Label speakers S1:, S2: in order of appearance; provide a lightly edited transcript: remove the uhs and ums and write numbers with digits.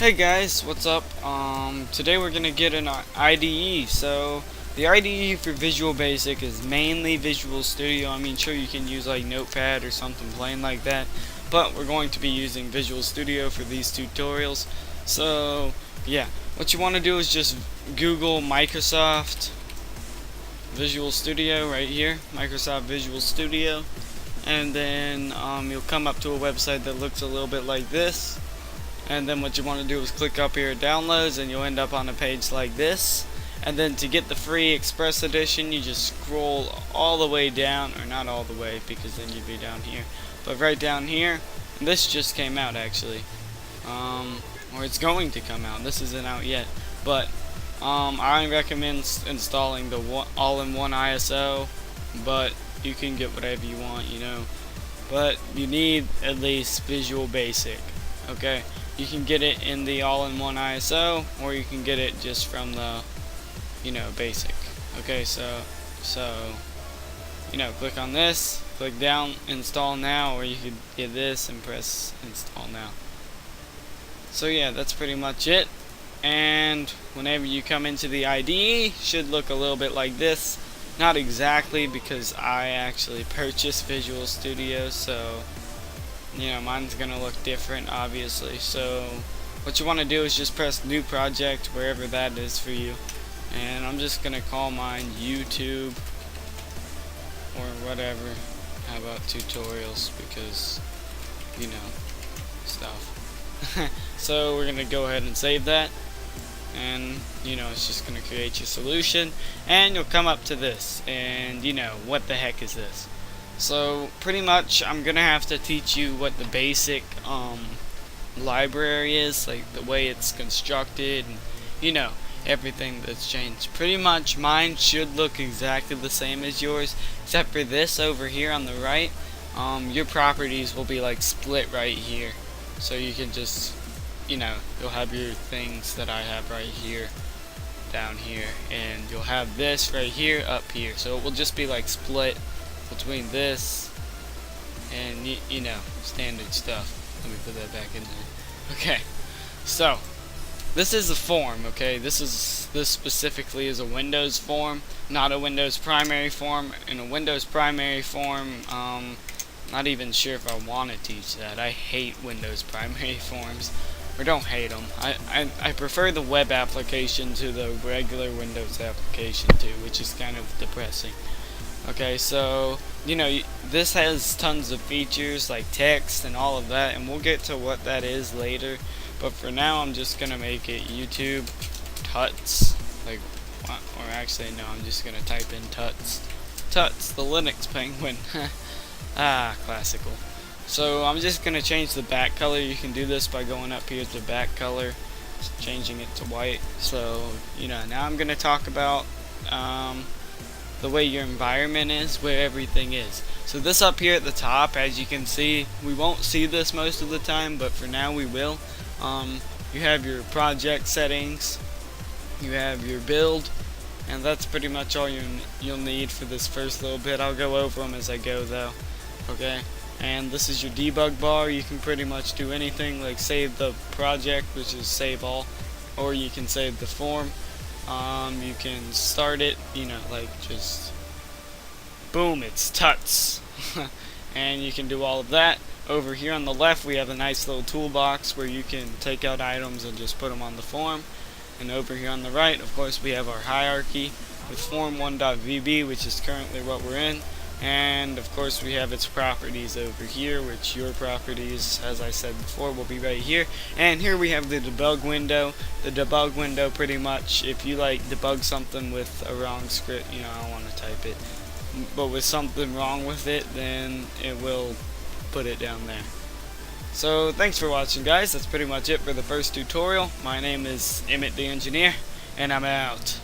S1: Hey guys, what's up? Today we're gonna get an IDE. So the IDE for Visual Basic is mainly Visual Studio. I mean, sure, you can use like Notepad or something plain like that, but we're going to be using Visual Studio for these tutorials. So yeah, what you want to do is just Google Microsoft Visual Studio right here, Microsoft Visual Studio, and then you'll come up to a website that looks a little bit like this. And then what you want to do is click up here, downloads, and you'll end up on a page like this. And then to get the free Express Edition, you just scroll all the way down, or not all the way because then you'd be down here, but right down here. And this just came out actually, or it's going to come out. This isn't out yet, but I recommend installing the all-in-one ISO, but you can get whatever you want, you know. But you need at least Visual Basic, okay? You can get it in the all-in-one ISO, or you can get it just from the, basic. Okay, so click on this, click down, install now, or you could get this and press install now. So yeah, that's pretty much it. And whenever you come into the IDE, should look a little bit like this. Not exactly, because I actually purchased Visual Studio, so mine's gonna look different, obviously. So what you want to do is just press new project wherever that is for you, and I'm just gonna call mine YouTube or whatever. How about tutorials, because stuff. So we're gonna go ahead and save that, and it's just gonna create your solution, and you'll come up to this, and what the heck is this? So pretty much I'm gonna have to teach you what the basic library is, like the way it's constructed, and everything that's changed. Pretty much mine should look exactly the same as yours, except for this over here on the right. Your properties will be like split right here, so you can just you'll have your things that I have right here down here, and you'll have this right here up here, so it will just be like split between this and standard stuff. Let me put that back in there. Okay, so this is a form. Okay, this specifically is a Windows form, not a Windows primary form. In a Windows primary form, not even sure if I want to teach that. I hate Windows primary forms, or don't hate them. I prefer the web application to the regular Windows application too, which is kind of depressing. Okay, so this has tons of features like text and all of that, and we'll get to what that is later. But for now, I'm just gonna make it YouTube Tuts, or actually no, I'm just gonna type in Tuts, the Linux Penguin. Classical. So I'm just gonna change the back color. You can do this by going up here to back color, changing it to white. So now I'm gonna talk about the way your environment is, where everything is. So this up here at the top, as you can see, we won't see this most of the time, but for now we will. You have your project settings, you have your build, and that's pretty much all you'll need for this first little bit. I'll go over them as I go though. Okay, and this is your debug bar. You can pretty much do anything, like save the project, which is save all, or you can save the form. You can start it, like just boom, it's Tuts. And you can do all of that. Over here on the left, we have a nice little toolbox where you can take out items and just put them on the form. And over here on the right, of course, we have our hierarchy with form1.vb, which is currently what we're in. And of course we have its properties over here, which your properties, as I said before, will be right here. And here we have the debug window. The debug window, pretty much, if you debug something with a wrong script, I don't want to type it, but with something wrong with it, then it will put it down there. So thanks for watching, guys. That's pretty much it for the first tutorial. My name is Emmett the Engineer, and I'm out.